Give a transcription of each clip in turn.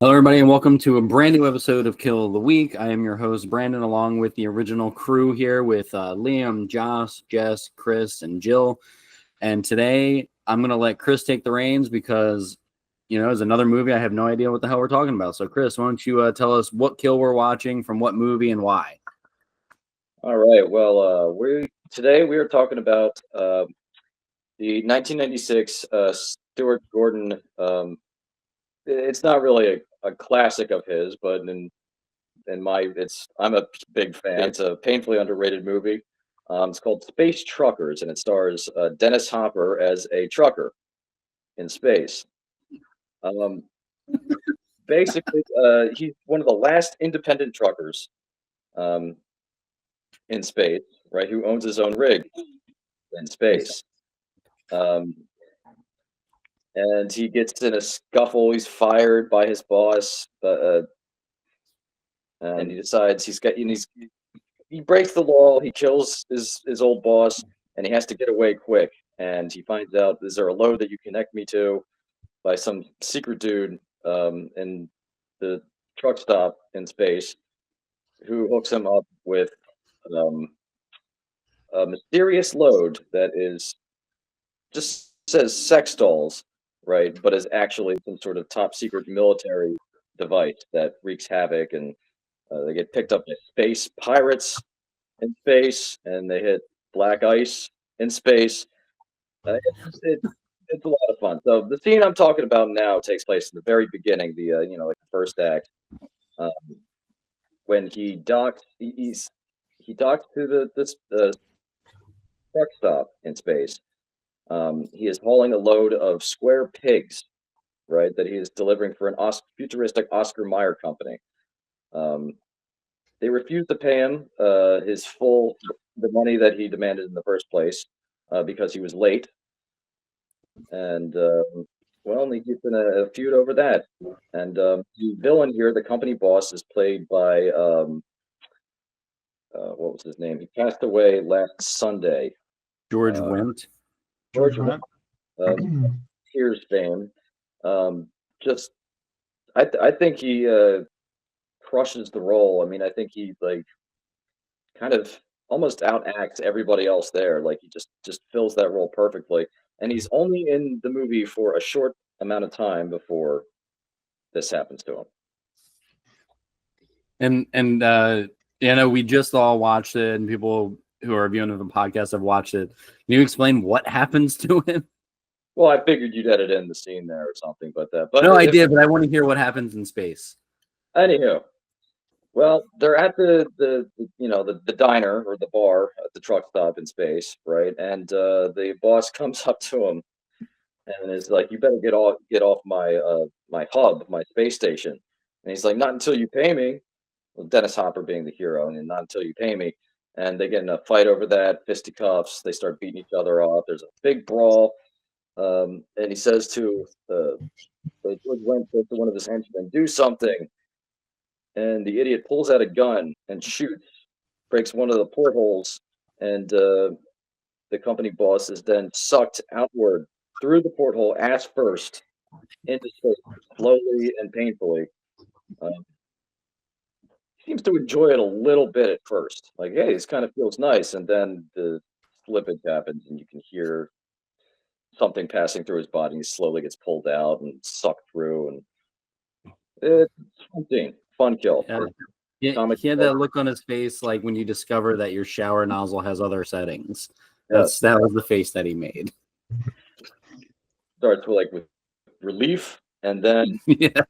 Hello, everybody, and welcome to a brand new episode of Kill of the Week. I am your host, Brandon, along with the original crew here with Liam, Josh, Jess, Chris, and Jill. And today, I'm going to let Chris take the reins because, it's another movie. I have no idea what the hell we're talking about. So, Chris, why don't you tell us what kill we're watching, from what movie, and why? All right. Well, today we are talking about the 1996 Stuart Gordon. It's not really a classic of his, but I'm a big fan. It's a painfully underrated movie. It's called Space Truckers, and it stars Dennis Hopper as a trucker in space. Basically, he's one of the last independent truckers in space, right? Who owns his own rig in space. And he gets in a scuffle. He's fired by his boss, and he decides he breaks the law. He kills his old boss, and he has to get away quick. And he finds out, is there a load that you connect me to, by some secret dude in the truck stop in space, who hooks him up with a mysterious load that is just says sex dolls, right? But is actually some sort of top secret military device that wreaks havoc, and they get picked up by space pirates in space, and they hit black ice in space. It's a lot of fun. So the scene I'm talking about now takes place in the very beginning, the first act, when he docks. He docks to the truck stop in space. He is hauling a load of square pigs, right, that he is delivering for an futuristic Oscar Mayer company. They refused to pay him the money that he demanded in the first place, because he was late. And he gets in a feud over that. And the villain here, the company boss, is played by what was his name? He passed away last Sunday. George Wendt. George Wendt. Tears fame. I think he crushes the role. I mean, I think he kind of almost outacts everybody else there. Like, he just fills that role perfectly. And he's only in the movie for a short amount of time before this happens to him. And we just all watched it, and people who are viewing the podcast have watched it. Can you explain what happens to him? Well, I figured you'd edit in the scene there or something, but I did, but I want to hear what happens in space. Anywho, well, they're at the diner or the bar at the truck stop in space, right? And the boss comes up to him and is like, "You better get off my hub, my space station." And he's like, "Not until you pay me." Well, Dennis Hopper being the hero, and not until you pay me. And they get in a fight over that, fisticuffs. They start beating each other off. There's a big brawl. And he says to George Wendt says to one of his henchmen, "Do something." And the idiot pulls out a gun and shoots, breaks one of the portholes, and the company boss is then sucked outward through the porthole, ass first, into space, slowly and painfully. Seems to enjoy it a little bit at first. Like, hey, this kind of feels nice. And then the slippage happens, and you can hear something passing through his body. He slowly gets pulled out and sucked through. And it's fun, fun kill. Yeah, he had that look on his face, like when you discover that your shower nozzle has other settings. That was the face that he made. Starts with relief, and then it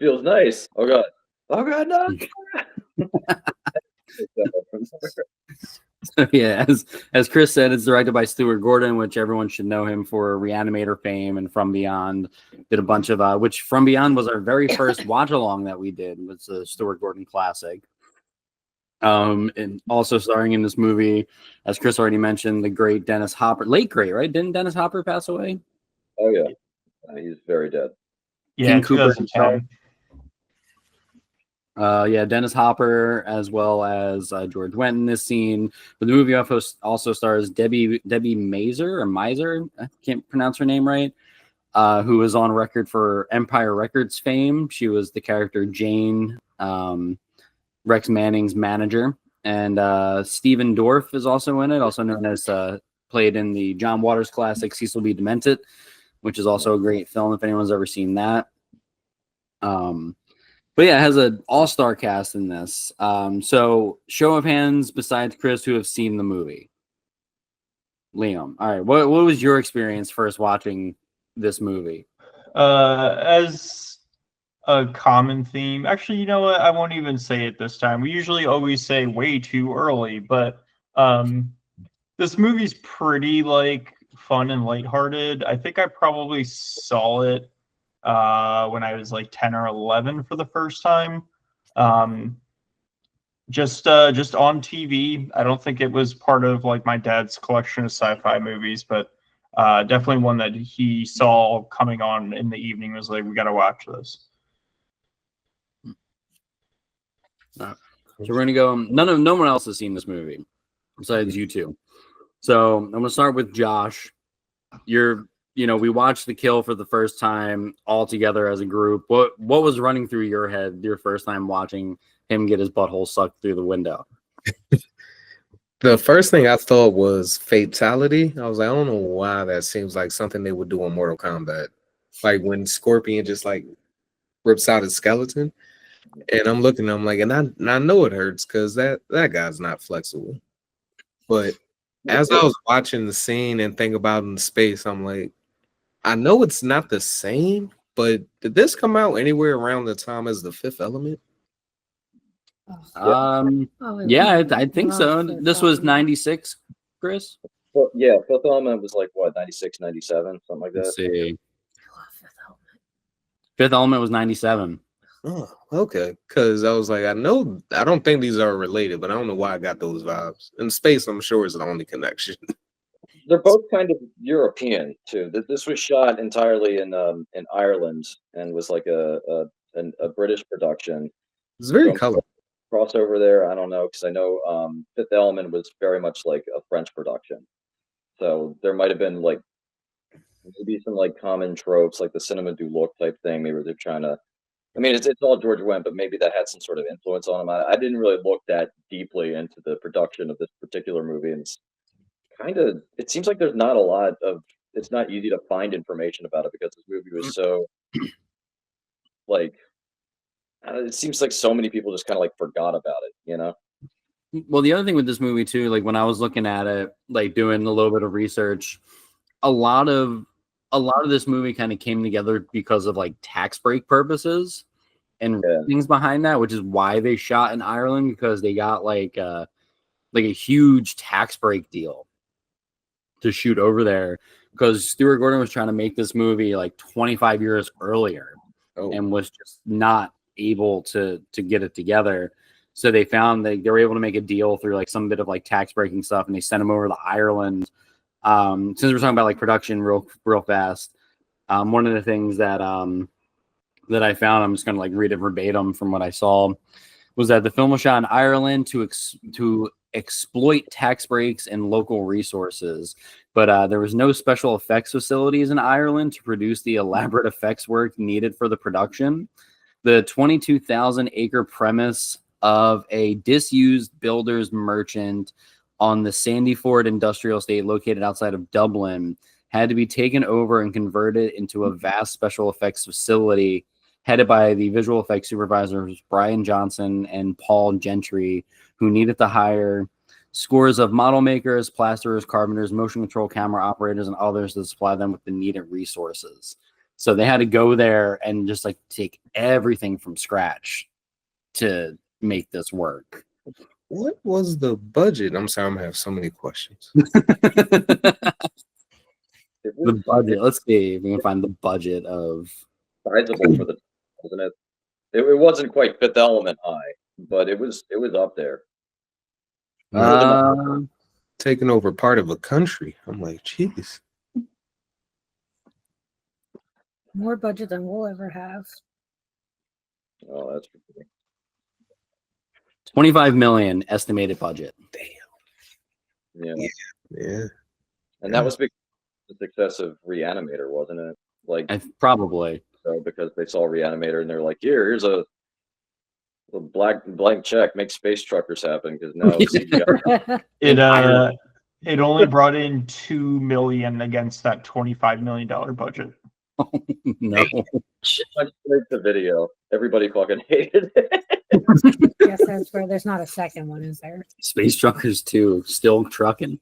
feels nice. Oh god! Oh god, no! So, yeah, as Chris said, it's directed by Stuart Gordon, which everyone should know him for Reanimator fame and From Beyond. Did a bunch of which From Beyond was our very first watch along that we did. It was a Stuart Gordon classic. And also starring in this movie, as Chris already mentioned, the great Dennis Hopper, late great, right? Didn't Dennis Hopper pass away? Oh yeah, he's very dead. Yeah, King Cooper. 2010. Dennis Hopper, as well as George Wendt in this scene. But the movie also stars Debbie Mazur, I can't pronounce her name right. who was on record for Empire Records fame. She was the character Jane, Rex Manning's manager. And Stephen Dorff is also in it, also known as played in the John Waters classic Cecil B. Demented, which is also a great film if anyone's ever seen that. But yeah, it has an all-star cast in this. So show of hands besides Chris who have seen the movie. Liam, all right, what was your experience first watching this movie? As a common theme, actually, you know what? I won't even say it this time. We usually always say way too early, but this movie's pretty like fun and lighthearted. I think I probably saw it when I was like 10 or 11 for the first time. Just on TV. I don't think it was part of like my dad's collection of sci-fi movies, but definitely one that he saw coming on in the evening, was like, we got to watch this. So we're gonna go. No one else has seen this movie besides you two. So I'm gonna start with Josh. We watched The Kill for the first time all together as a group. What was running through your head your first time watching him get his butthole sucked through the window? The first thing I thought was fatality. I was like, I don't know why that seems like something they would do in Mortal Kombat. Like when Scorpion just like rips out his skeleton. And I'm looking, I'm like, and I know it hurts because that guy's not flexible. But as I was watching the scene and think about in space, I'm like, I know it's not the same, but did this come out anywhere around the time as The Fifth Element? Yeah, I think so. This was 96, Chris? Well, yeah, Fifth Element was like, what, 96, 97, something like that? Let's see. Fifth Element was 97. Oh, okay. Because I was like, I don't think these are related, but I don't know why I got those vibes. In space, I'm sure is the only connection. They're both kind of European too. This was shot entirely in Ireland and was like a British production. It's very colorful. Crossover there, I don't know, because I know Fifth Element was very much like a French production. So there might have been like maybe some like common tropes, like the cinema du look type thing. Maybe they're trying to. I mean, it's all George Wendt, but maybe that had some sort of influence on him. I didn't really look that deeply into the production of this particular movie, and it seems like there's not a lot of. It's not easy to find information about it because this movie was so like. It seems like so many people just kind of like forgot about it, you know? Well, the other thing with this movie too, like when I was looking at it, like doing a little bit of research, a lot of this movie kind of came together because of like tax break purposes and things behind that, which is why they shot in Ireland, because they got like a huge tax break deal to shoot over there, because Stuart Gordon was trying to make this movie like 25 years earlier and was just not able to get it together. So they found they were able to make a deal through like some bit of like tax breaking stuff, and they sent him over to Ireland. Since we're talking about like production real fast, one of the things that I found, I'm just gonna like read it verbatim from what I saw, was that the film was shot in Ireland to exploit tax breaks and local resources, but there was no special effects facilities in Ireland to produce the elaborate effects work needed for the production. The 22,000-acre premise of a disused builder's merchant on the Sandyford industrial estate located outside of Dublin had to be taken over and converted into a vast special effects facility headed by the visual effects supervisors Brian Johnson and Paul Gentry, who needed to hire scores of model makers, plasterers, carpenters, motion control camera operators, and others to supply them with the needed resources. So they had to go there and just like take everything from scratch to make this work. What was the budget? I'm sorry, I'm gonna have so many questions. The budget. Let's see if we can find the budget of. Sizable for the, wasn't it? It wasn't quite Fifth Element high, but it was up there. Taking over part of a country. I'm like, geez. More budget than we'll ever have. Oh, that's pretty. 25 million estimated budget. Yeah. Yeah. And that was because of the success of Reanimator, wasn't it? like Probably. because they saw Reanimator and they're like, here's a blank check, make space truckers happen because no CGI. It only brought in $2 million against that $25 million budget. No. The video, everybody fucking hated it. Yes, that's where there's not a second one, is there? Space Truckers 2, still trucking.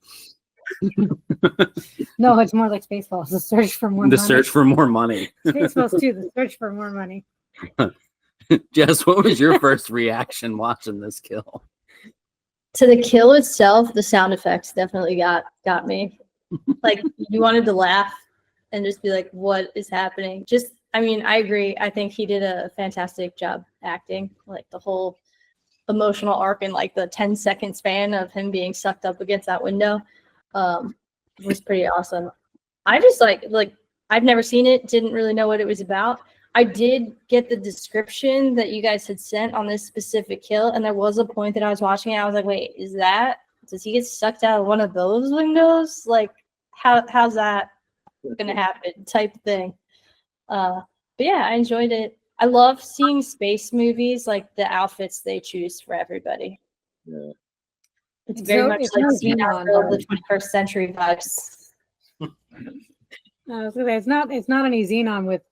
No, it's more like Spaceballs, the search for more The money. search for more money. Spaceballs 2, the search for more money. Jess, what was your first reaction watching this kill? To the kill itself, the sound effects definitely got me. Like, you wanted to laugh and just be like, what is happening? I mean, I agree. I think he did a fantastic job acting. Like, the whole emotional arc in like the 10-second span of him being sucked up against that window was pretty awesome. I just like I've never seen it, didn't really know what it was about. I did get the description that you guys had sent on this specific kill, and there was a point that I was watching it, I was like, wait, does he get sucked out of one of those windows? Like, how's that gonna happen type thing? But yeah, I enjoyed it. I love seeing space movies, like the outfits they choose for everybody. Yeah. It's very much like Xenon, the 21st century vibes. I was gonna say, it's not any Xenon with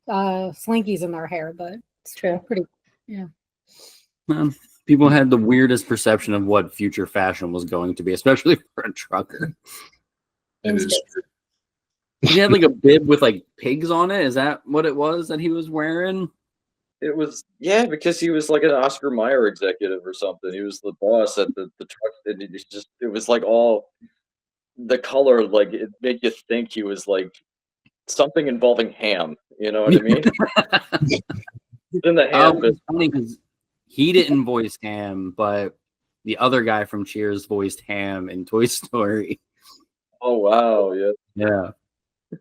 slinkies in their hair, but It's true. pretty, yeah. People had the weirdest perception of what future fashion was going to be, especially for a trucker. In It is space. He had like a bib with like pigs on it. Is that what it was that he was wearing? It was, yeah, because he was like an Oscar Mayer executive or something. He was the boss at the truck, and it was like all the color, like it made you think he was like something involving ham. You know what I mean? In the ham, It's funny because he didn't voice Ham, but the other guy from Cheers voiced Ham in Toy Story. oh wow, yeah. Yeah,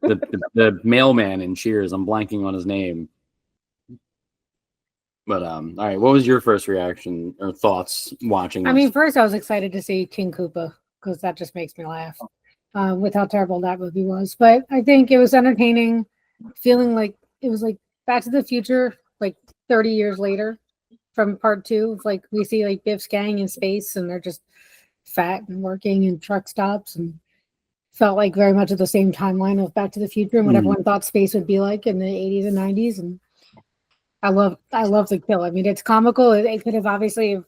the mailman in Cheers. I'm blanking on his name. But all right, what was your first reaction or thoughts watching this? I mean, first I was excited to see King Koopa because that just makes me laugh with how terrible that movie was. But I think it was entertaining, feeling like it was like Back to the Future, like 30 years later from part 2. It's like we see like Biff's gang in space and they're just fat and working in truck stops, and felt like very much of the same timeline of Back to the Future and what everyone thought space would be like in the 80s and 90s. And I love the kill. I mean, it's comical. It could have obviously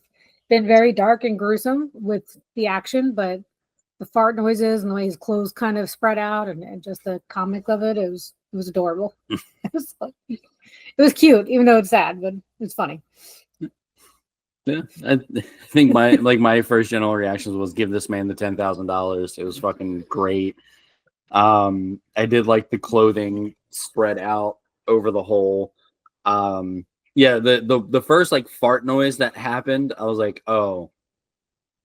been very dark and gruesome with the action, but the fart noises and the way his clothes kind of spread out and just the comic of it, it was adorable. It was cute, even though it's sad, but it's funny. Yeah, I think my first general reactions was give this man the $10,000. It was fucking great. I did like the clothing spread out over the whole. Yeah, the first like fart noise that happened, I was like, oh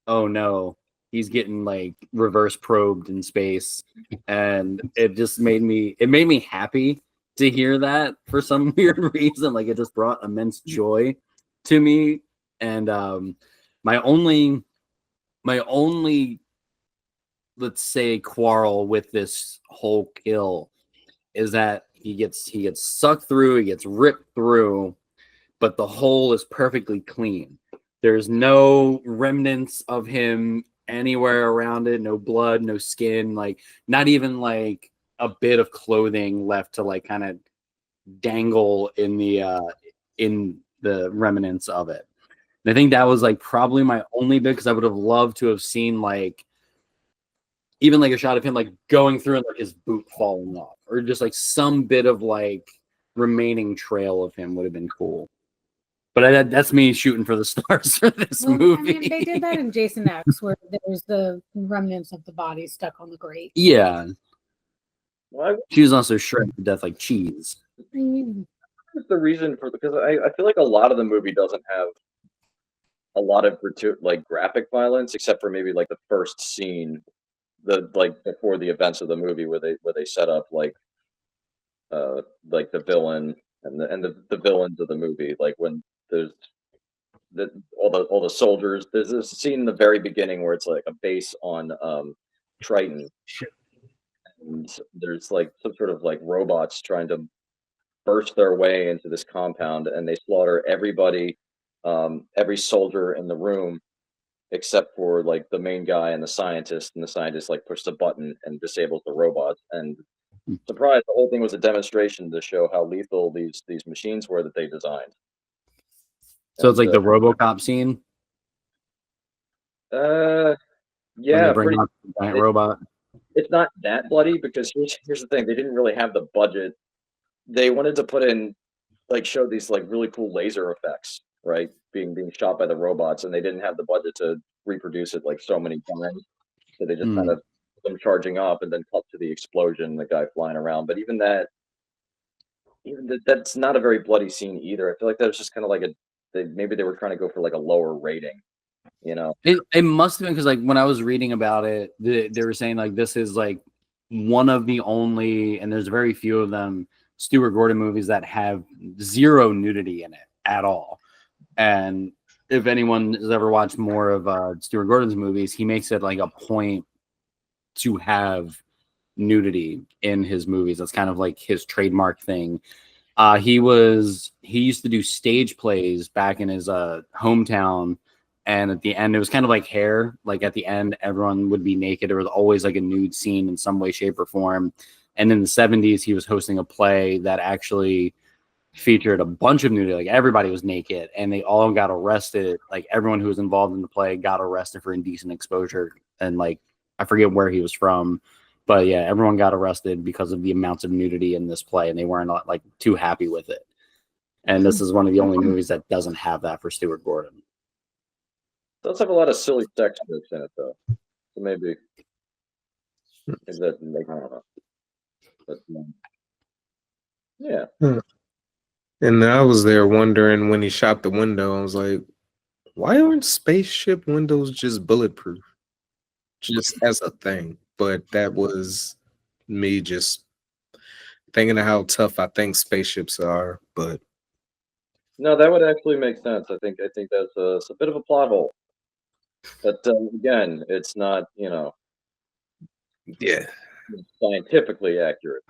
no, he's getting like reverse probed in space, and it just made me happy to hear that for some weird reason. Like it just brought immense joy to me. And my only let's say quarrel with this whole kill is that he gets sucked through, he gets ripped through, but the hole is perfectly clean. There's no remnants of him anywhere around it, no blood, no skin, like not even like a bit of clothing left to like kind of dangle in the remnants of it. And I think that was like probably my only bit, because I would have loved to have seen like even like a shot of him like going through and like his boot falling off, or just like some bit of like remaining trail of him would have been cool. But that's me shooting for the stars for this movie. I mean, they did that in Jason X, where there's the remnants of the body stuck on the grate. Yeah, Well, she was also shredded to death like cheese. I mean, what's the reason for because I feel like a lot of the movie doesn't have a lot of graphic violence, except for maybe like the first scene, like before the events of the movie where they set up like the villain and the villains of the movie, like when there's all the soldiers. There's this scene in the very beginning where it's like a base on Triton, and there's like some sort of like robots trying to burst their way into this compound, and they slaughter everybody, every soldier in the room except for like the main guy and the scientist like push the button and disables the robots. And surprise, the whole thing was a demonstration to show how lethal these machines were that they designed. So it's And like the RoboCop scene uh when yeah, they bring pretty out the giant it, robot. it's not that bloody because here's the thing, they didn't really have the budget. They wanted to put in like show these like really cool laser effects, right? Being shot by the robots, and they didn't have the budget to reproduce it like so many times. So they just kind Mm. of them charging up and then cut to the explosion, the guy flying around. But that's not a very bloody scene either. I feel like that was just kind of like maybe they were trying to go for like a lower rating, you know? It must have been because like when I was reading about it, they were saying like this is like one of the only, and there's very few of them, Stuart Gordon movies that have zero nudity in it at all. And if anyone has ever watched more of Stuart Gordon's movies, he makes it like a point to have nudity in his movies. That's kind of like his trademark thing. He used to do stage plays back in his hometown, and at the end it was kind of like Hair. Like at the end, everyone would be naked. There was always like a nude scene in some way, shape, or form. And in the 70s, he was hosting a play that actually featured a bunch of nudity. Like everybody was naked, and they all got arrested. Like everyone who was involved in the play got arrested for indecent exposure. And like I forget where he was from, but yeah, everyone got arrested because of the amounts of nudity in this play, and they weren't like too happy with it. And this is one of the only movies that doesn't have that for Stuart Gordon. It does have a lot of silly sex jokes in it though. So maybe that like, I don't know. But yeah. And I was there wondering when he shot the window, I was like, why aren't spaceship windows just bulletproof? Just as a thing. But that was me just thinking of how tough I think spaceships are. But No, that would actually make sense. I think that's it's a bit of a plot hole. But again, it's not, yeah. scientifically accurate.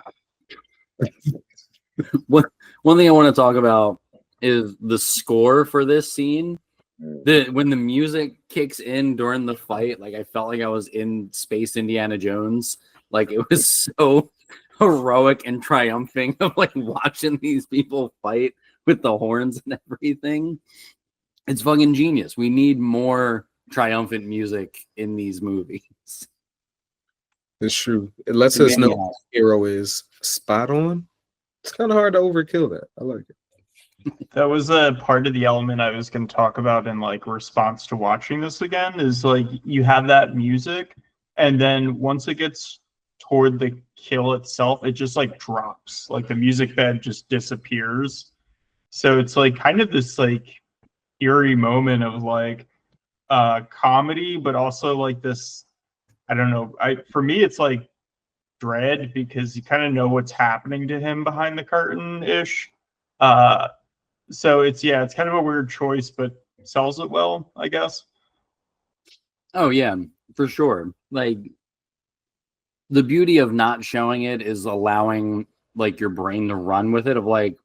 One thing I want to talk about is the score for this scene. Mm. When the music kicks in during the fight, like I felt like I was in Space Indiana Jones. Like it was so heroic and triumphant of like watching these people fight with the horns and everything. It's fucking genius. We need more triumphant music in these movies. It's true. It lets us know the hero is spot on. It's kind of hard to overkill that. I like it. That was a part of the element I was going to talk about in like response to watching this again is like you have that music, and then once it gets toward the kill itself, it just like drops. Like the music bed just disappears. So it's like kind of this like eerie moment of like comedy, but also like this, I don't know. For me it's like dread because you kind of know what's happening to him behind the curtain ish. So it's kind of a weird choice, but sells it well, I guess. Oh yeah, for sure. Like the beauty of not showing it is allowing like your brain to run with it of like,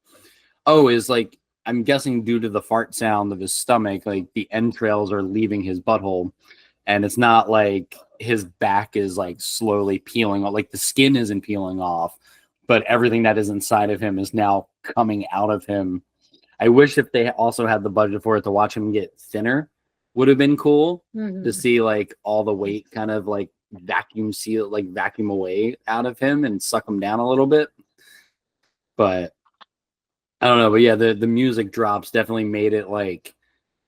oh, is like I'm guessing due to the fart sound of his stomach, like the entrails are leaving his butthole. And it's not like his back is like slowly peeling off, like the skin isn't peeling off, but everything that is inside of him is now coming out of him. I wish if they also had the budget for it to watch him get thinner would have been cool to see like all the weight kind of like vacuum away out of him and suck him down a little bit. But I don't know. But yeah, the music drops definitely made it like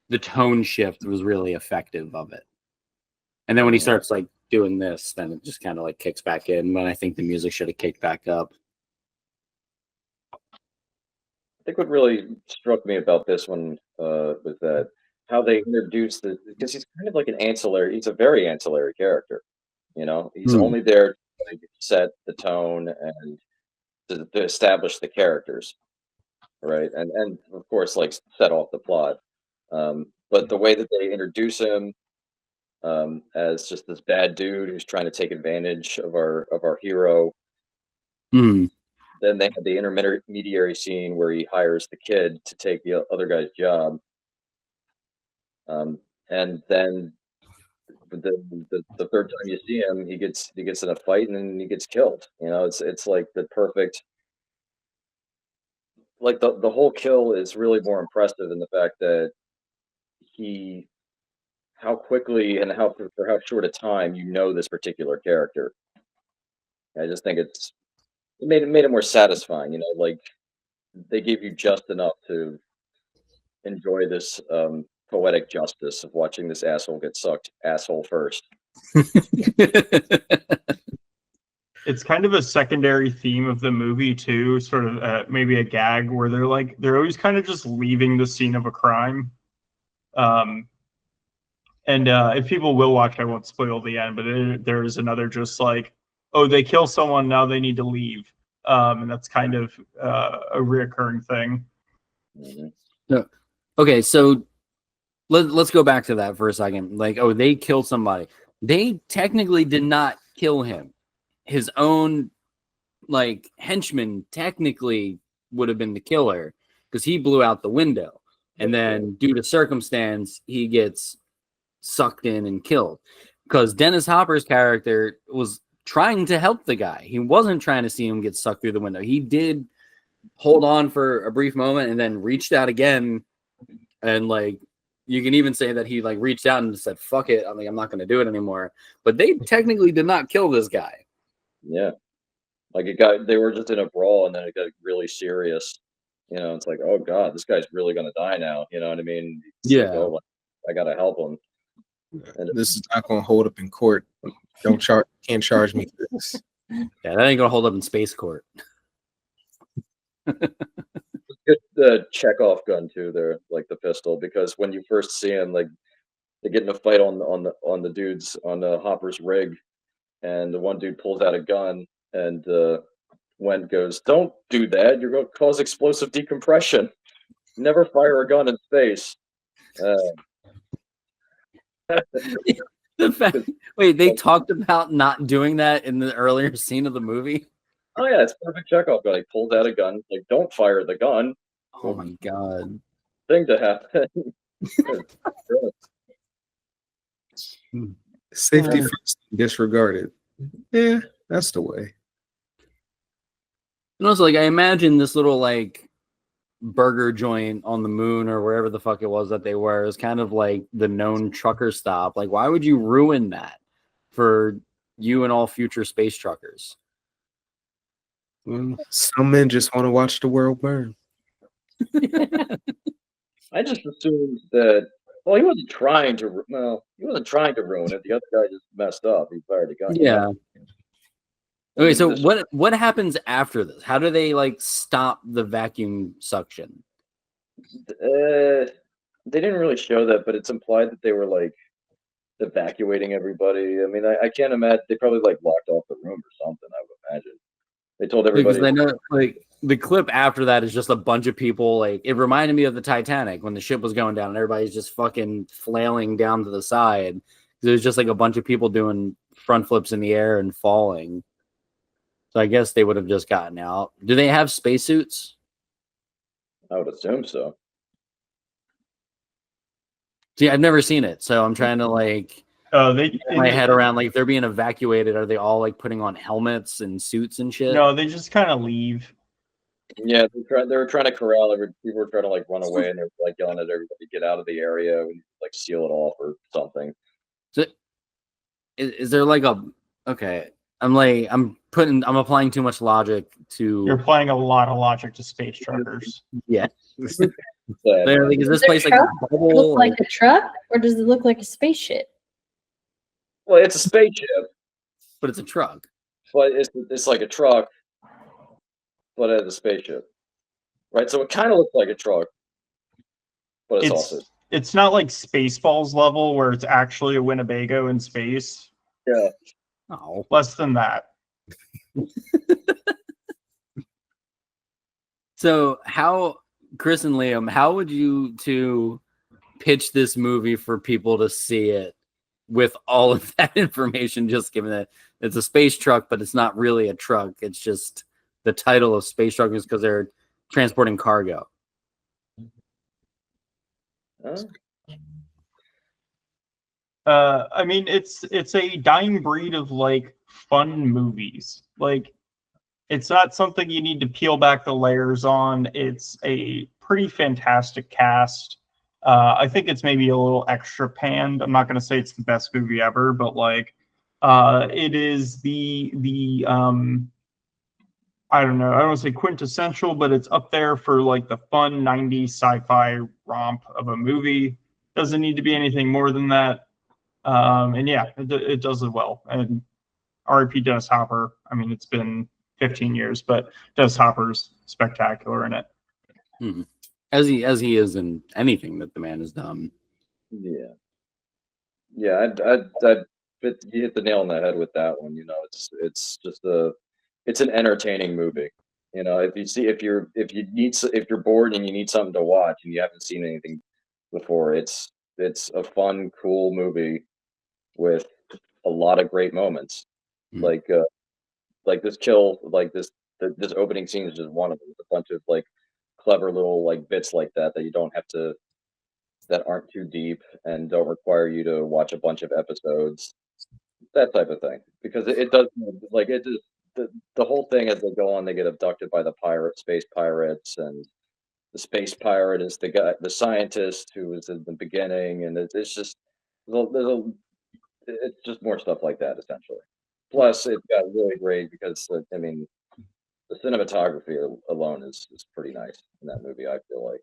the tone shift was really effective of it. And then when he starts like doing this, then it just kind of like kicks back in when I think the music should have kicked back up. I think what really struck me about this one was that how they introduced because he's kind of like an ancillary. He's a very ancillary character. He's only there to like, set the tone and to establish the characters, right? And of course, like set off the plot. But the way that they introduce him, as just this bad dude who's trying to take advantage of our hero. Hmm. Then they have the intermediary scene where he hires the kid to take the other guy's job. And then the third time you see him, he gets in a fight and then he gets killed. You know, it's like the perfect, like the whole kill is really more impressive in the fact that how quickly and for how short a time you know this particular character. I just think it made it more satisfying. You know, like they gave you just enough to enjoy this poetic justice of watching this asshole get sucked asshole first. It's kind of a secondary theme of the movie too, sort of maybe a gag where they're always kind of just leaving the scene of a crime. And if people will watch, I won't spoil the end, but there is another just like, oh, they kill someone, now they need to leave. And that's kind of a reoccurring thing. Mm-hmm. Okay, so let's go back to that for a second. Like, oh, they killed somebody. They technically did not kill him. His own like henchman technically would have been the killer because he blew out the window, and then due to circumstance, he gets sucked in and killed. Because Dennis Hopper's character was trying to help the guy. He wasn't trying to see him get sucked through the window. He did hold on for a brief moment and then reached out again, and like you can even say that he like reached out and said fuck it, I'm not going to do it anymore. But they technically did not kill this guy. Yeah, like they were just in a brawl and then it got really serious. You know, it's like, oh god, this guy's really going to die now. You know what I mean? It's Yeah. like, oh, I got to help him. And This is not going to hold up in court. Can't charge me for this. Yeah, that ain't going to hold up in space court. good the Chekhov gun too there, like the pistol, because when you first see him, like they get in a fight on the dudes on the Hopper's rig, and the one dude pulls out a gun, and Went goes, "Don't do that. You're going to cause explosive decompression. Never fire a gun in space." The fact, wait, they talked about not doing that in the earlier scene of the movie? Oh yeah, it's perfect Chekhov gun. He pulls out a gun, like, don't fire the gun. Oh my god. Thing to happen. Safety first, disregarded. Yeah, that's the way. And also, like, I imagine this little like burger joint on the moon or wherever the fuck it was that they were is kind of like the known trucker stop. Like, why would you ruin that for you and all future space truckers? Some men just want to watch the world burn. I just assumed that. Well, he wasn't trying to. Well, he wasn't trying to ruin it. The other guy just messed up. He fired a gun. Yeah. Okay, so what happens after this? How do they like stop the vacuum suction? They didn't really show that, but it's implied that they were like evacuating everybody. I mean, I can't imagine. They probably like locked off the room or something. I would imagine. They told everybody. Because I know, like, the clip after that is just a bunch of people. Like, it reminded me of the Titanic when the ship was going down and everybody's just fucking flailing down to the side. There's just like a bunch of people doing front flips in the air and falling. So I guess they would have just gotten out. Do they have spacesuits? I would assume so. See, I've never seen it, so I'm trying to like They get my head around like if they're being evacuated, are they all like putting on helmets and suits and shit? No, they just kind of leave. Yeah, they were trying to corral people were trying to like run away, and they were like yelling at everybody to get out of the area and like seal it off or something. So, is there like a okay? I'm applying too much logic to. You're applying a lot of logic to space truckers. Yeah. But, Like, is this Does the place like truck a bubble? look like a truck, or does it look like a spaceship? well, it's a spaceship, But it's a truck. but it's like a truck, but it's a spaceship, right? So it kind of looks like a truck, but it's also It's not like Spaceballs level where it's actually a Winnebago in space. yeah. Oh. Less than that. So how, Chris and Liam, how would you two pitch this movie for people to see it with all of that information, just given that it's a space truck, but it's not really a truck. It's just the title of space truck is because they're transporting cargo. Huh? I mean, it's a dying breed of like fun movies. Like, it's not something you need to peel back the layers on. It's a pretty fantastic cast. I think it's maybe a little extra panned. I'm not going to say it's the best movie ever, but like, it is the I don't know. I don't want to say quintessential, but it's up there for like the fun 90s sci-fi romp of a movie. Doesn't need to be anything more than that. And yeah, it does it well. And R.I.P. Dennis Hopper. I mean, it's been 15 years, but Dennis Hopper's spectacular in it. Hmm. As he is in anything that the man has done. Yeah, yeah. But you hit the nail on the head with that one. You know, it's just it's an entertaining movie. You know, if you're bored and you need something to watch and you haven't seen anything before, it's a fun, cool movie with a lot of great moments. Mm. Like this kill, like this opening scene is just one of them. With a bunch of like clever little like bits like that you don't have to, that aren't too deep and don't require you to watch a bunch of episodes, that type of thing. Because it does, like, it just, the whole thing as they go on, they get abducted by the space pirates, and the space pirate is the scientist who was in the beginning, and it's just it's just more stuff like that essentially. Plus, it got really great because I mean, the cinematography alone is pretty nice in that movie. I feel like.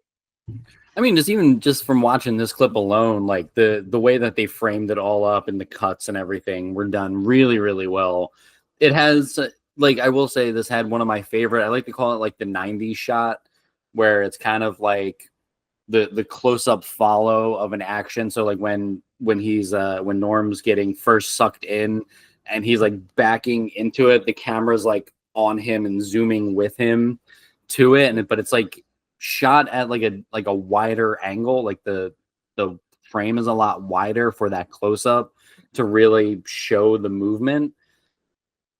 I mean, just from watching this clip alone, like the way that they framed it all up and the cuts and everything were done really, really well. It has, like, I will say this had one of my favorite, I like to call it like the 90s shot, where it's kind of like the close-up follow of an action. So like when Norm's getting first sucked in and he's like backing into it, the camera's like on him and zooming with him to it, but it's like shot at like a wider angle, like the frame is a lot wider for that close-up to really show the movement.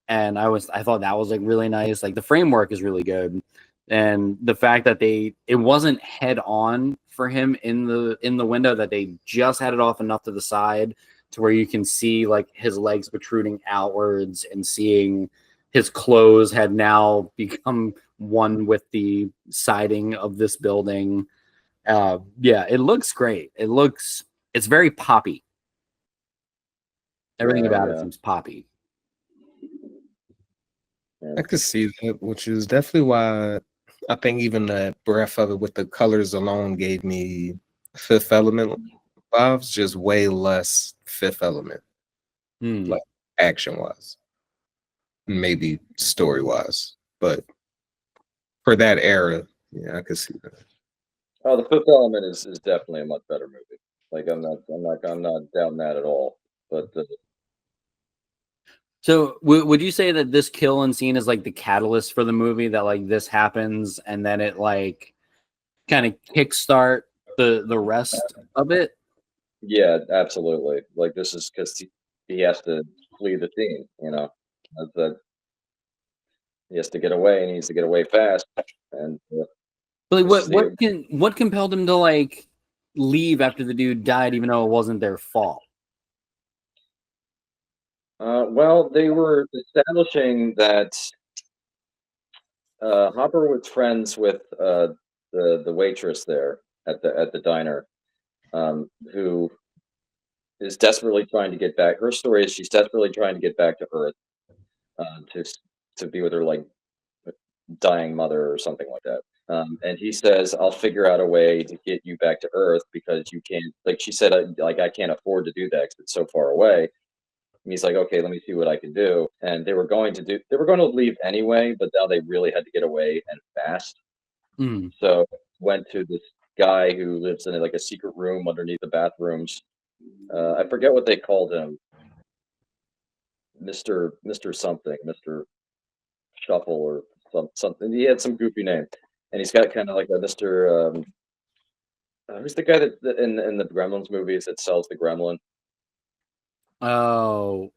And I thought that was like really nice. Like the framework is really good, and the fact that it wasn't head on for him in the window, that they just had it off enough to the side to where you can see like his legs protruding outwards, and seeing his clothes had now become one with the siding of this building. Yeah, it looks great. It's very poppy. Everything about it seems poppy. I could see that, which is definitely why I think even the breath of it with the colors alone gave me Fifth Element vibes, just way less Fifth Element, like action wise, maybe story wise, but for that era, yeah, I could see that. Oh, the Fifth Element is definitely a much better movie. Like I'm not doubting that at all. But so would you say that this kill and scene is like the catalyst for the movie, that like this happens and then it like kind of kickstart the rest of it? yeah, absolutely. Like this is because he has to flee the scene. You know, that he has to get away, and he needs to get away fast. And But like, what compelled him to like leave after the dude died, even though it wasn't their fault? well, they were establishing that Hopper was friends with the waitress there at the diner, who is desperately trying to get back. Her story is she's desperately trying to get back to Earth, to be with her like dying mother or something like that. And he says, "I'll figure out a way to get you back to Earth because you can't." Like she said, I can't afford to do that because it's so far away. And he's like, "Okay, let me see what I can do." And they were going to leave anyway, but now they really had to get away and fast. So went to this guy who lives in like a secret room underneath the bathrooms. I forget what they called him. Mr. something, Mr. Shuffle or something. He had some goofy name. And he's got kind of like a Mr. Who's the guy that in the Gremlins movies that sells the gremlin? Oh,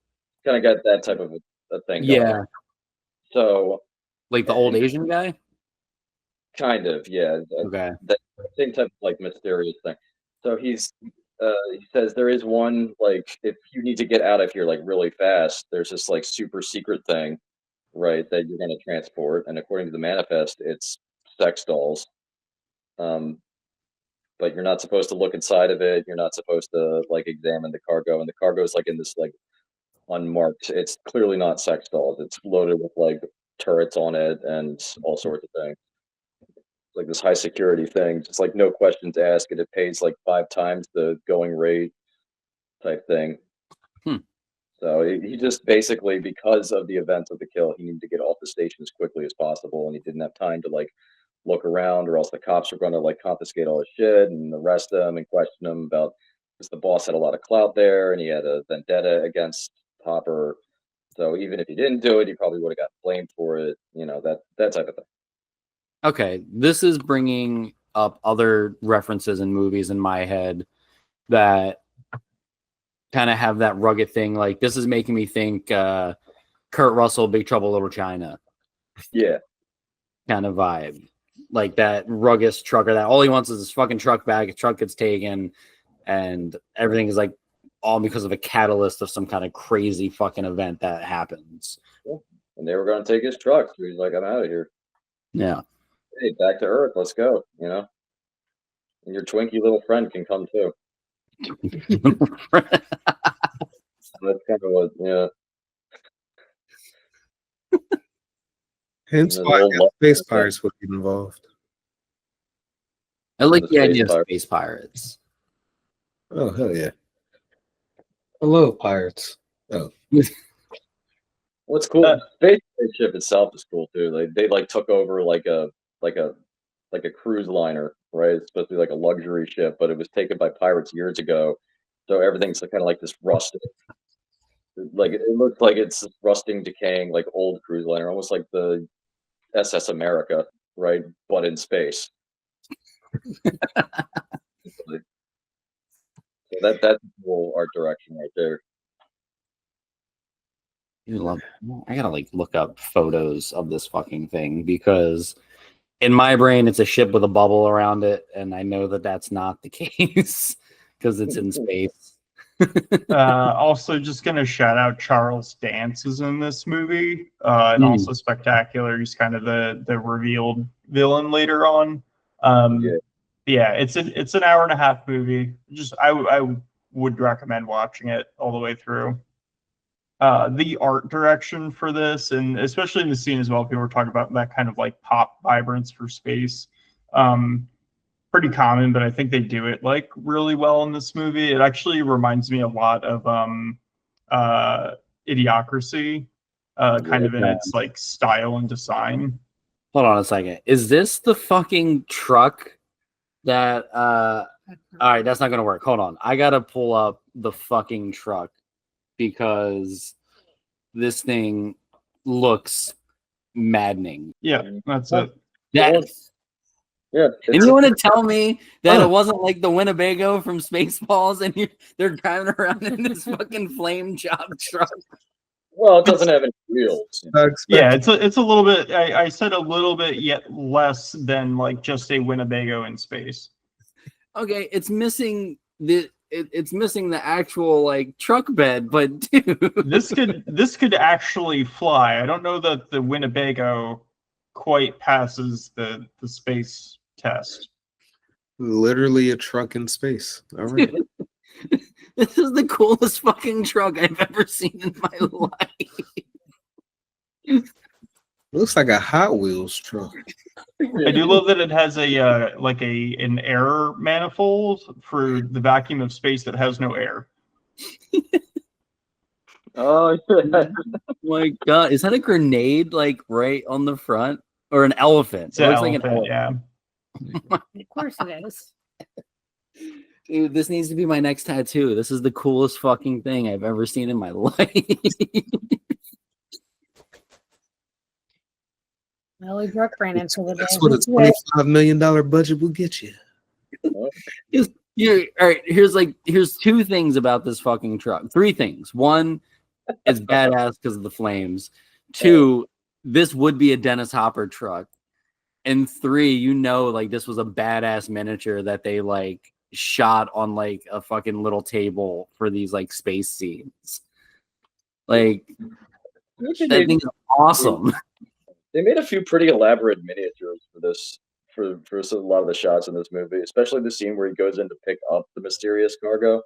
Kind of got that type of a thing going. yeah, So like the old Asian guy. kind of, yeah. Okay. That same type of like mysterious thing. So he says there is one, like, if you need to get out of here like really fast, there's this like super secret thing, right, that you're gonna transport, and according to the manifest, it's sex dolls. Um, but you're not supposed to look inside of it. You're not supposed to like examine the cargo, and the cargo is like in this like unmarked. It's clearly not sex dolls. It's loaded with like turrets on it and all sorts of things. Like this high security thing, just like no questions asked, and it pays like 5 times the going rate type thing. Hmm. So he just basically, because of the events of the kill, he needed to get off the station as quickly as possible, and he didn't have time to like look around, or else the cops were going to like confiscate all his shit and arrest him and question him about, because the boss had a lot of clout there and he had a vendetta against Hopper. So even if he didn't do it, he probably would have got blamed for it. You know, that type of thing. Okay, this is bringing up other references in movies in my head that kind of have that rugged thing. Like this is making me think Kurt Russell, Big Trouble Little China Yeah. kind of vibe. Like that rugged trucker that all he wants is his fucking truck back. His truck gets taken, and everything is like all because of a catalyst of some kind of crazy fucking event that happens. And they were going to take his truck. So he's like, I'm out of here. Yeah. Hey, back to Earth. Let's go. You know, and your Twinkie little friend can come too. That's kind of what, yeah. Hence And why there's I old guess love- space pirates would get involved. I like The the idea space of pirate. space pirates. Oh hell yeah! I love pirates. Oh, What's cool? Spaceship itself is cool too. They like took over like a cruise liner, right? It's supposed to be like a luxury ship, but it was taken by pirates years ago. So everything's kind of like this rusted. Like it looks like it's this rusting, decaying, like old cruise liner, almost like the SS America, right? But in space. So that's a cool art direction right there. You love. I gotta like look up photos of this fucking thing because in my brain it's a ship with a bubble around it, and I know that that's not the case because it's in space. Also, just gonna shout out Charles Dance is in this movie, and also Spectacular. He's kind of the revealed villain later on. Yeah, it's an hour and a half movie. Just I would recommend watching it all the way through. The art direction for this, and especially in the scene as well, people were talking about that kind of like pop vibrance for space. Pretty common, but I think they do it like really well in this movie. It actually reminds me a lot of Idiocracy, kind of in its like style and design. Hold on a second. Is this the fucking truck that all right, that's not gonna work. Hold on. I gotta pull up the fucking truck because this thing looks maddening. Yeah, that's it. That's Yeah. and you want to tell me that it wasn't like the Winnebago from Spaceballs and they're driving around in this fucking flame job truck? Well, it doesn't have any wheels. Yeah, it's a little bit. I said a little bit, yet less than like just a Winnebago in space. Okay, it's missing it's missing the actual like truck bed, but dude, this could actually fly. I don't know that the Winnebago quite passes the space test. literally a truck in space. All right. this is the coolest fucking truck I've ever seen in my life. Looks like a Hot Wheels truck. I do love that it has a like an air manifold for the vacuum of space that has no air. Oh, My God, is that a grenade like right on the front or an elephant? It's It an looks like an elephant, yeah. Of course it is. Dude, this needs to be my next tattoo. This is the coolest fucking thing I've ever seen in my life. Well, we broke Brandon for the day. That's what a $25 million budget will get you. All right. Here's two things about this fucking truck. Three things. One, it's badass because of the flames. Two, this would be a Dennis Hopper truck. And three, like this was a badass miniature that they like shot on like a fucking little table for these like space scenes. Like that thing is awesome. They made a few pretty elaborate miniatures for this for a lot of the shots in this movie, especially the scene where he goes in to pick up the mysterious cargo.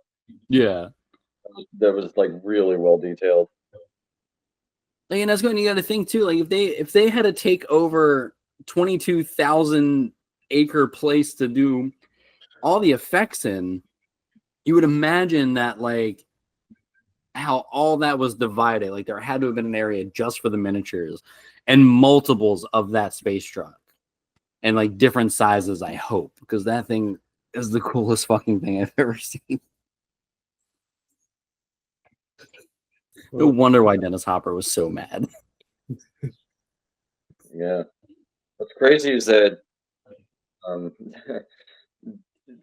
Yeah. That was like really well detailed. Like, and that's going, you got to think too, like if they had to take over 22,000 acre place to do all the effects in, you would imagine that like how all that was divided. Like there had to have been an area just for the miniatures and multiples of that space truck and like different sizes, I hope, because that thing is the coolest fucking thing I've ever seen. No wonder why Dennis Hopper was so mad. Yeah. What's crazy is that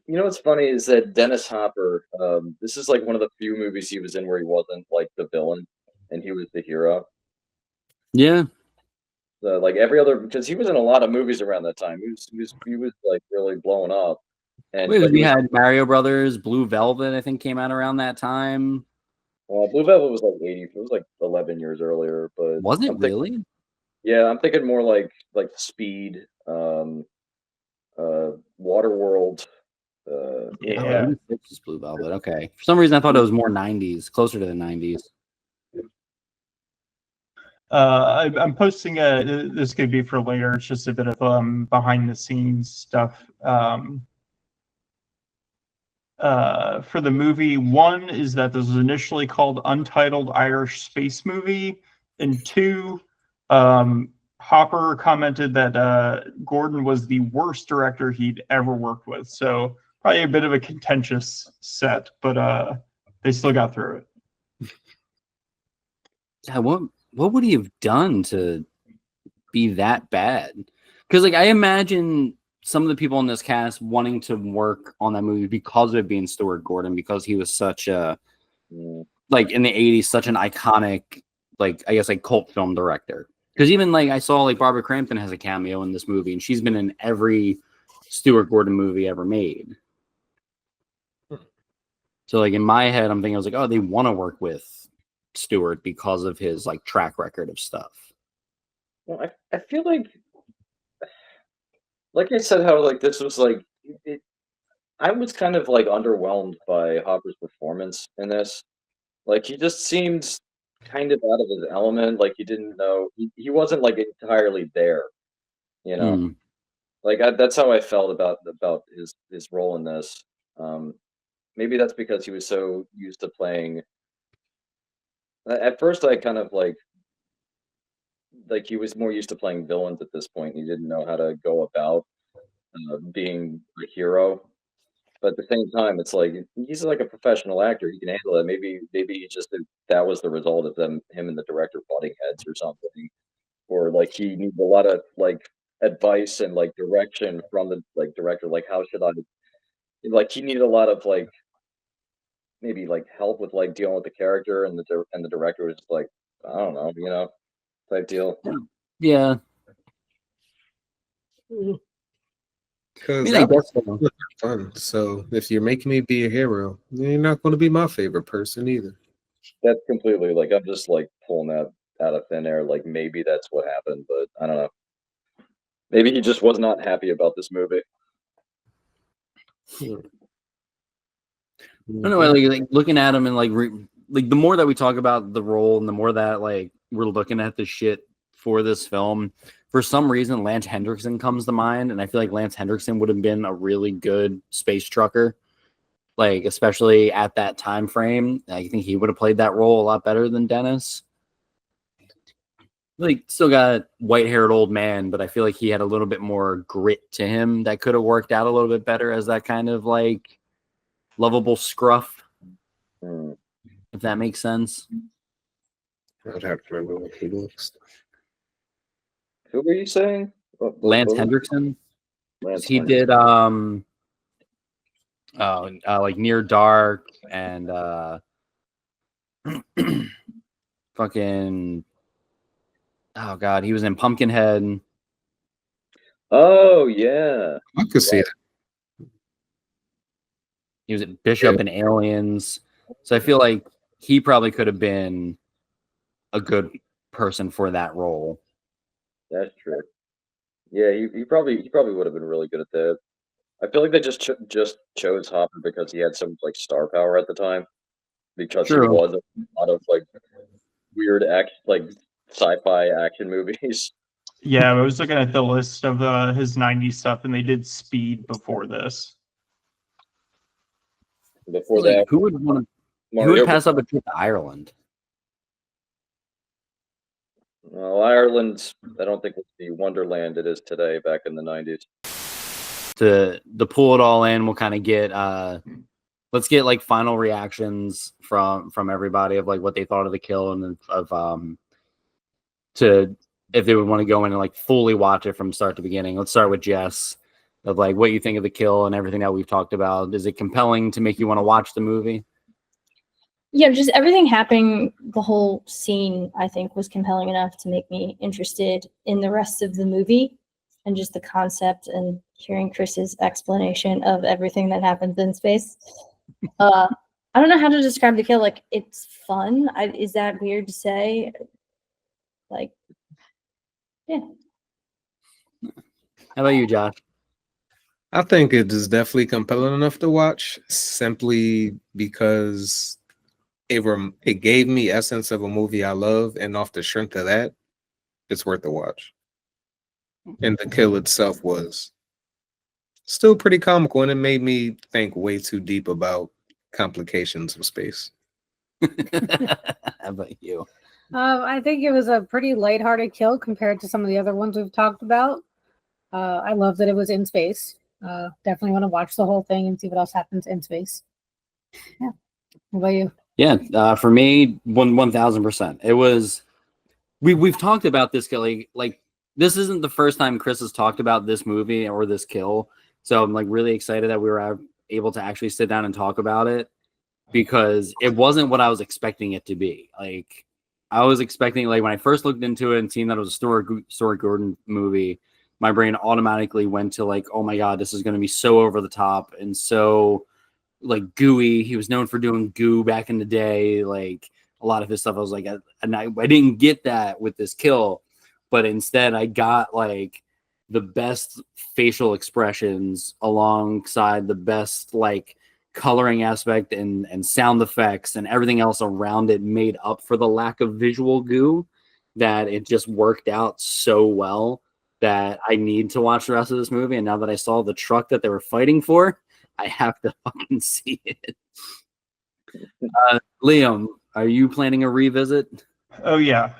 what's funny is that Dennis Hopper, this is like one of the few movies he was in where he wasn't like the villain and he was the hero. Yeah. So, like every other, because he was in a lot of movies around that time. He was like really blowing up. And We had Mario Brothers, Blue Velvet, I think came out around that time. Blue Velvet was like 80, it was like 11 years earlier, but Was it really? Yeah, I'm thinking more like Speed, Waterworld. Yeah. It's just Blue Velvet. Okay. For some reason, I thought it was more 90s, closer to the 90s. I'm posting this could be for later. It's just a bit of behind the scenes stuff. For the movie, one is that this was initially called Untitled Irish Space Movie, and two, Hopper commented that Gordon was the worst director he'd ever worked with. So probably a bit of a contentious set, but they still got through it. Yeah, what would he have done to be that bad? Because like I imagine some of the people in this cast wanting to work on that movie because of it being Stuart Gordon, because he was such a like in the 80s, such an iconic, like I guess like cult film director. Because even like I saw like Barbara Crampton has a cameo in this movie, and she's been in every Stuart Gordon movie ever made. So like in my head, I'm thinking I was like, oh, they want to work with Stuart because of his like track record of stuff. Well, I feel like I said, how like this was like I was kind of like underwhelmed by Hopper's performance in this. Like he just seemed kind of out of his element. Like he didn't know he wasn't like entirely there. Like that's how I felt about his role in this. Maybe that's because he was so used to playing. At first, I kind of like he was more used to playing villains at this point. He didn't know how to go about being a hero. But at the same time, it's like he's like a professional actor. He can handle it. Maybe he just that was the result of him and the director butting heads or something, or like he needs a lot of like advice and like direction from the like director. Like how should I? Like he needed a lot of like maybe like help with like dealing with the character, and the director was just like I don't know, type deal. Yeah. Because that fun. So if you're making me be a hero, you're not going to be my favorite person either. That's completely like I'm just like pulling that out of thin air. Like maybe that's what happened, but I don't know. Maybe he just was not happy about this movie. I don't know. Like looking at him and like the more that we talk about the role and the more that like we're looking at the shit for this film, for some reason Lance Hendrickson comes to mind, and I feel like Lance Hendrickson would have been a really good space trucker, like especially at that time frame. I think he would have played that role a lot better than Dennis. Like still got white-haired old man, but I feel like he had a little bit more grit to him that could have worked out a little bit better as that kind of like lovable scruff, if that makes sense. I'd have to remember what he looks. Who were you saying? Lance Hendrickson. Lance He Hendrickson. did like Near Dark and fucking oh god, he was in Pumpkinhead. Oh yeah. I could see it. He was at Bishop in Aliens. So I feel like he probably could have been a good person for that role. That's true. Yeah, he probably would have been really good at that. I feel like they just chose Hopper because he had some like star power at the time, because he True. was a lot of like weird sci-fi action movies. Yeah, I was looking at the list of his 90s stuff, and they did Speed before this. Before Like, that, who would pass up a trip to Ireland? well, Ireland, I don't think was the wonderland it is today back in the 90s. To pull it all in, we'll kind of get let's get like final reactions from everybody of like what they thought of the kill, and of to if they would want to go in and like fully watch it from start to beginning. Let's start with Jess, of like what you think of the kill and everything that we've talked about. Is it compelling to make you want to watch the movie? Yeah, just everything happening, the whole scene, I think, was compelling enough to make me interested in the rest of the movie, and just the concept and hearing Chris's explanation of everything that happens in space. I don't know how to describe the kill. Like, it's fun. Is that weird to say? Like, yeah. How about you, Josh? I think it is definitely compelling enough to watch, simply because it gave me essence of a movie I love, and off the strength of that, it's worth the watch. And the kill itself was still pretty comical, and it made me think way too deep about complications of space. How about you? I think it was a pretty lighthearted kill compared to some of the other ones we've talked about. I love that it was in space. Definitely want to watch the whole thing and see what else happens in space. Yeah. What about you? Yeah, for me, 1000%. It was we've talked about this kill. Like this isn't the first time Chris has talked about this movie or this kill. So I'm like really excited that we were able to actually sit down and talk about it, because it wasn't what I was expecting it to be. Like I was expecting, like when I first looked into it and seen that it was a Stuart Gordon movie, my brain automatically went to like, oh my god, this is going to be so over the top and so like gooey. He was known for doing goo back in the day. Like a lot of his stuff, I was like, and I didn't get that with this kill, but instead I got like the best facial expressions alongside the best like coloring aspect and sound effects and everything else around it made up for the lack of visual goo, that it just worked out so well that I need to watch the rest of this movie. And now that I saw the truck that they were fighting for, I have to fucking see it. Liam, are you planning a revisit? Oh yeah,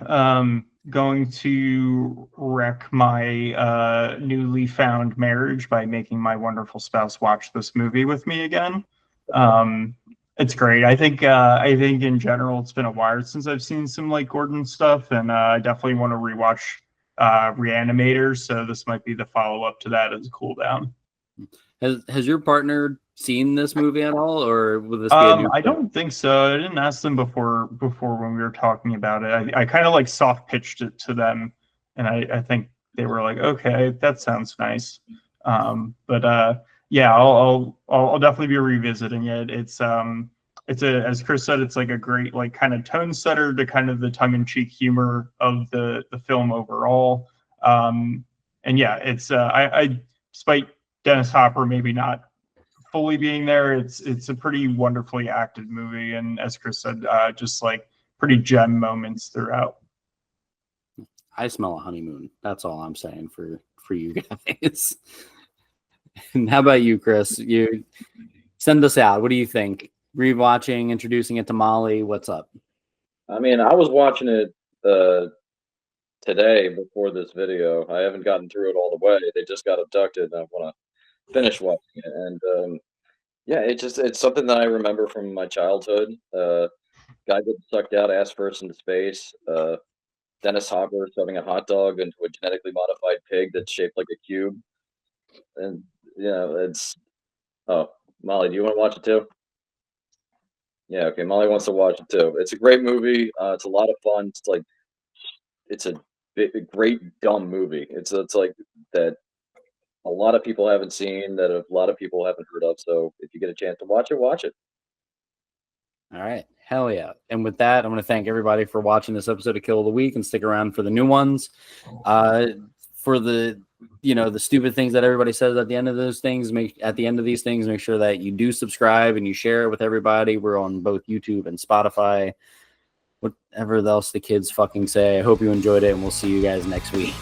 going to wreck my newly found marriage by making my wonderful spouse watch this movie with me again. It's great. I think in general it's been a while since I've seen some like Gordon stuff, and I definitely want to rewatch Reanimator. So this might be the follow up to that as a cool down. Has your partner seen this movie at all, or will this be a new I don't think so. I didn't ask them before when we were talking about it. I kind of like soft pitched it to them, and I think they were like, okay, that sounds nice. But yeah, I'll definitely be revisiting it. It's as Chris said, it's like a great like kind of tone setter to kind of the tongue-in-cheek humor of the film overall. And yeah, it's I despite Dennis Hopper maybe not fully being there, it's a pretty wonderfully acted movie, and as Chris said, just like pretty gem moments throughout. I smell a honeymoon. That's all I'm saying for you guys. And how about you, Chris? You send us out. What do you think? Rewatching, introducing it to Molly. What's up? I mean, I was watching it today before this video. I haven't gotten through it all the way. They just got abducted, and I want to finish watching it. And yeah, it's something that I remember from my childhood. Guy gets sucked out ass first into space. Dennis Hopper shoving a hot dog into a genetically modified pig that's shaped like a cube. And it's Molly, do you want to watch it too? Yeah, okay. Molly wants to watch it too. It's a great movie. It's a lot of fun. It's like it's a great dumb movie. It's like that a lot of people haven't seen, that a lot of people haven't heard of. So if you get a chance to watch it, watch it. All right. Hell yeah. And with that, I'm going to thank everybody for watching this episode of Kill of the Week and stick around for the new ones. For the, the stupid things that everybody says at the end of those things, make sure that you do subscribe and you share it with everybody. We're on both YouTube and Spotify, whatever else the kids fucking say. I hope you enjoyed it, and we'll see you guys next week.